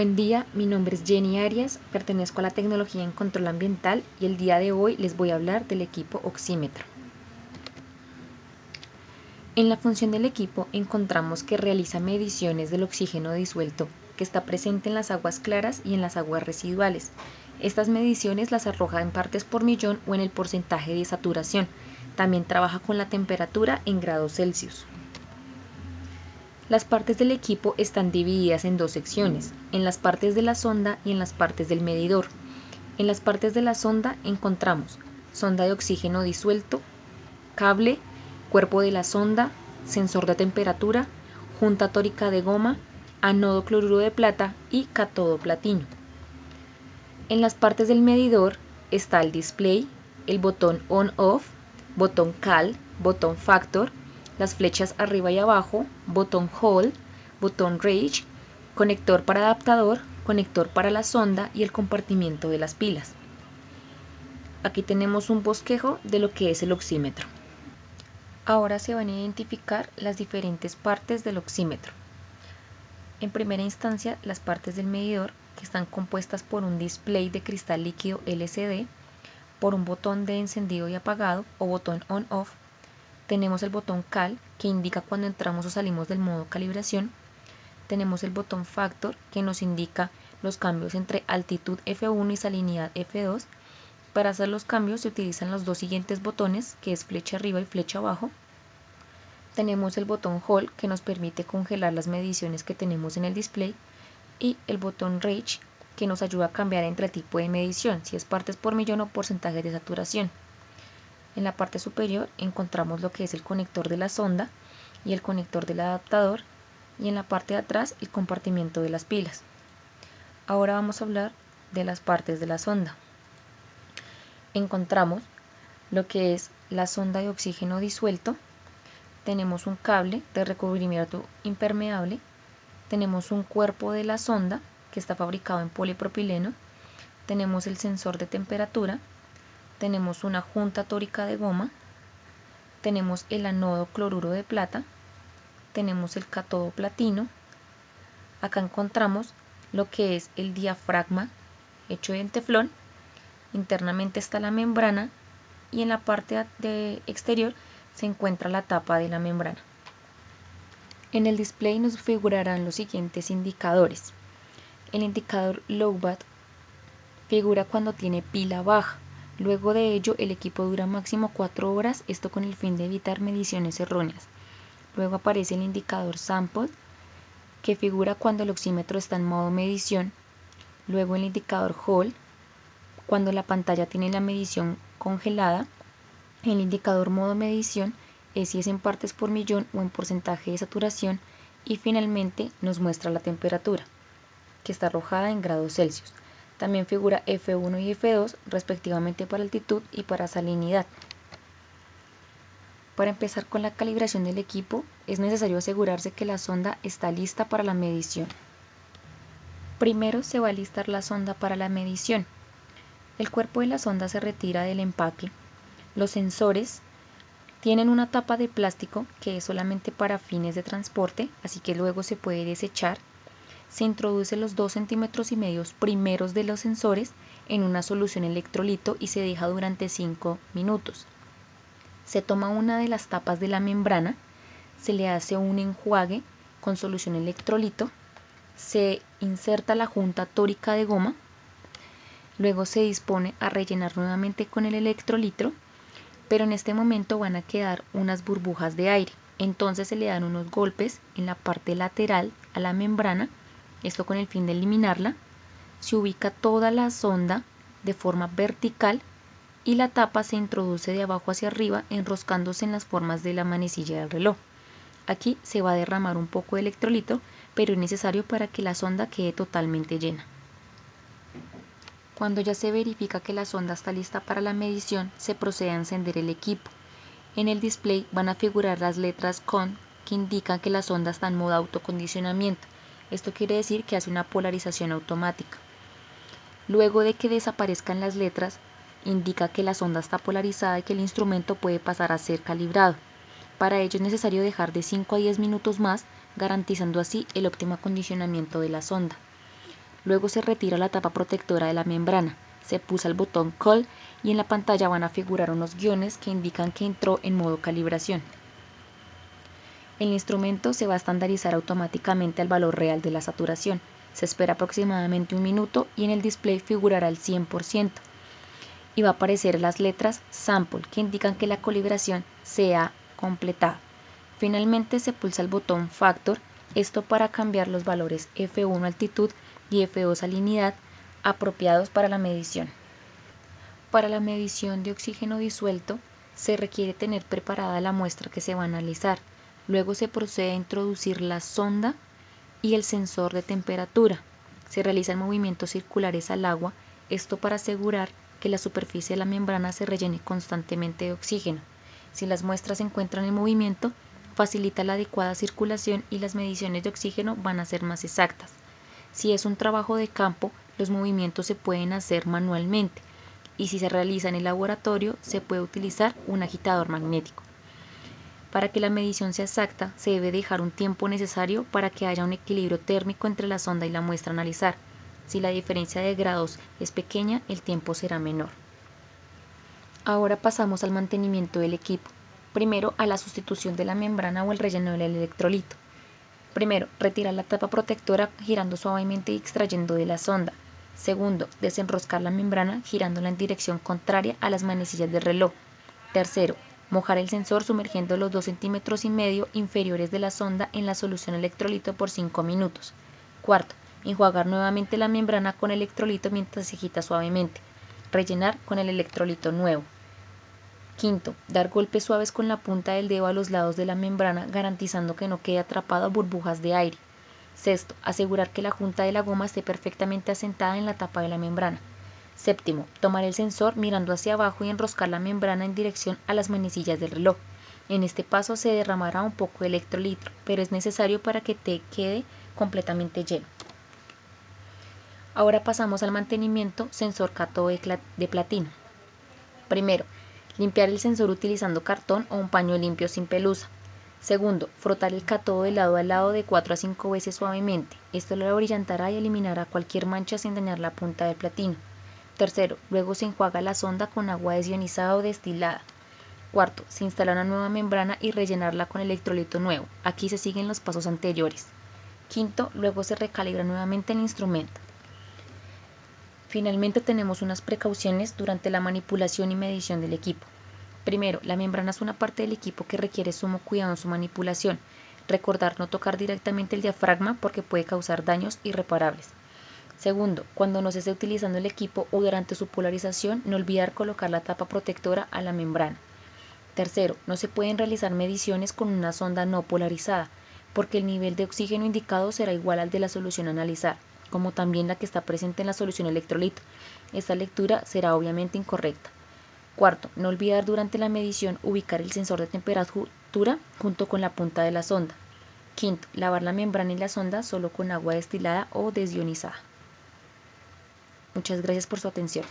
Buen día, mi nombre es Jenny Arias, pertenezco a la tecnología en control ambiental y el día de hoy les voy a hablar del equipo oxímetro. En la función del equipo encontramos que realiza mediciones del oxígeno disuelto que está presente en las aguas claras y en las aguas residuales. Estas mediciones las arroja en partes por millón o en el porcentaje de saturación. También trabaja con la temperatura en grados Celsius. Las partes del equipo están divididas en dos secciones, en las partes de la sonda y en las partes del medidor. En las partes de la sonda encontramos sonda de oxígeno disuelto, cable, cuerpo de la sonda, sensor de temperatura, junta tórica de goma, anodo cloruro de plata y cátodo platino. En las partes del medidor está el display, el botón on-off, botón cal, botón factor, las flechas arriba y abajo, botón hold, botón range, conector para adaptador, conector para la sonda y el compartimiento de las pilas. Aquí tenemos un bosquejo de lo que es el oxímetro. Ahora se van a identificar las diferentes partes del oxímetro. En primera instancia, las partes del medidor, que están compuestas por un display de cristal líquido LCD, por un botón de encendido y apagado o botón on-off. Tenemos el botón cal, que indica cuando entramos o salimos del modo calibración. Tenemos el botón factor, que nos indica los cambios entre altitud F1 y salinidad F2. Para hacer los cambios se utilizan los dos siguientes botones, que es flecha arriba y flecha abajo. Tenemos el botón hold, que nos permite congelar las mediciones que tenemos en el display, y el botón range, que nos ayuda a cambiar entre el tipo de medición, si es partes por millón o porcentaje de saturación. En la parte superior encontramos lo que es el conector de la sonda y el conector del adaptador, y en la parte de atrás el compartimiento de las pilas. Ahora vamos a hablar de las partes de la sonda. Encontramos lo que es la sonda de oxígeno disuelto, tenemos un cable de recubrimiento impermeable, tenemos un cuerpo de la sonda que está fabricado en polipropileno, tenemos el sensor de temperatura, tenemos una junta tórica de goma, tenemos el anodo cloruro de plata, tenemos el cátodo platino. Acá encontramos lo que es el diafragma hecho de teflón, internamente está la membrana y en la parte exterior se encuentra la tapa de la membrana. En el display nos figurarán los siguientes indicadores. El indicador lowbat figura cuando tiene pila baja. Luego de ello, el equipo dura máximo 4 horas, esto con el fin de evitar mediciones erróneas. Luego aparece el indicador sample, que figura cuando el oxímetro está en modo medición. Luego el indicador hold, cuando la pantalla tiene la medición congelada. El indicador modo medición es si es en partes por millón o en porcentaje de saturación. Y finalmente nos muestra la temperatura, que está arrojada en grados Celsius. También figura F1 y F2 respectivamente para altitud y para salinidad. Para empezar con la calibración del equipo es necesario asegurarse que la sonda está lista para la medición. Primero se va a alistar la sonda para la medición. El cuerpo de la sonda se retira del empaque. Los sensores tienen una tapa de plástico que es solamente para fines de transporte, así que luego se puede desechar. Se introduce los 2,5 centímetros primeros de los sensores en una solución electrolito y se deja durante 5 minutos. Se toma una de las tapas de la membrana, se le hace un enjuague con solución electrolito, se inserta la junta tórica de goma, luego se dispone a rellenar nuevamente con el electrolito, pero en este momento van a quedar unas burbujas de aire. Entonces se le dan unos golpes en la parte lateral a la membrana, esto con el fin de eliminarla. Se ubica toda la sonda de forma vertical y la tapa se introduce de abajo hacia arriba enroscándose en las formas de la manecilla del reloj. Aquí se va a derramar un poco de electrolito, pero es necesario para que la sonda quede totalmente llena. Cuando ya se verifica que la sonda está lista para la medición, se procede a encender el equipo. En el display van a figurar las letras CON, que indican que la sonda está en modo autocondicionamiento. Esto quiere decir que hace una polarización automática. Luego de que desaparezcan las letras, indica que la sonda está polarizada y que el instrumento puede pasar a ser calibrado. Para ello es necesario dejar de 5 a 10 minutos más, garantizando así el óptimo acondicionamiento de la sonda. Luego se retira la tapa protectora de la membrana, se pulsa el botón Call y en la pantalla van a figurar unos guiones que indican que entró en modo calibración. El instrumento se va a estandarizar automáticamente al valor real de la saturación. Se espera aproximadamente un minuto y en el display figurará el 100%. Y va a aparecer las letras Sample que indican que la calibración se ha completado. Finalmente se pulsa el botón Factor, esto para cambiar los valores F1 altitud y F2 salinidad apropiados para la medición. Para la medición de oxígeno disuelto se requiere tener preparada la muestra que se va a analizar. Luego se procede a introducir la sonda y el sensor de temperatura. Se realizan movimientos circulares al agua, esto para asegurar que la superficie de la membrana se rellene constantemente de oxígeno. Si las muestras se encuentran en movimiento, facilita la adecuada circulación y las mediciones de oxígeno van a ser más exactas. Si es un trabajo de campo, los movimientos se pueden hacer manualmente y si se realiza en el laboratorio, se puede utilizar un agitador magnético. Para que la medición sea exacta, se debe dejar un tiempo necesario para que haya un equilibrio térmico entre la sonda y la muestra a analizar. Si la diferencia de grados es pequeña, el tiempo será menor. Ahora pasamos al mantenimiento del equipo. Primero, a la sustitución de la membrana o el relleno del electrolito. Primero, retirar la tapa protectora girando suavemente y extrayendo de la sonda. Segundo, desenroscar la membrana girándola en dirección contraria a las manecillas del reloj. Tercero, mojar el sensor sumergiendo los 2,5 centímetros inferiores de la sonda en la solución electrolito por 5 minutos. Cuarto, enjuagar nuevamente la membrana con electrolito mientras se agita suavemente. Rellenar con el electrolito nuevo. Quinto, dar golpes suaves con la punta del dedo a los lados de la membrana, garantizando que no quede atrapado a burbujas de aire. Sexto, asegurar que la junta de la goma esté perfectamente asentada en la tapa de la membrana. Séptimo, tomar el sensor mirando hacia abajo y enroscar la membrana en dirección a las manecillas del reloj. En este paso se derramará un poco de electrolito, pero es necesario para que te quede completamente lleno. Ahora pasamos al mantenimiento sensor cátodo de platino. Primero, limpiar el sensor utilizando cartón o un paño limpio sin pelusa. Segundo, frotar el cátodo de lado a lado de 4 a 5 veces suavemente. Esto lo abrillantará y eliminará cualquier mancha sin dañar la punta del platino. Tercero, luego se enjuaga la sonda con agua desionizada o destilada. Cuarto, se instala una nueva membrana y rellenarla con electrolito nuevo. Aquí se siguen los pasos anteriores. Quinto, luego se recalibra nuevamente el instrumento. Finalmente tenemos unas precauciones durante la manipulación y medición del equipo. Primero, la membrana es una parte del equipo que requiere sumo cuidado en su manipulación. Recordar no tocar directamente el diafragma porque puede causar daños irreparables. Segundo, cuando no se esté utilizando el equipo o durante su polarización, no olvidar colocar la tapa protectora a la membrana. Tercero, no se pueden realizar mediciones con una sonda no polarizada, porque el nivel de oxígeno indicado será igual al de la solución a analizar, como también la que está presente en la solución electrolito. Esta lectura será obviamente incorrecta. Cuarto, no olvidar durante la medición ubicar el sensor de temperatura junto con la punta de la sonda. Quinto, lavar la membrana y la sonda solo con agua destilada o desionizada. Muchas gracias por su atención.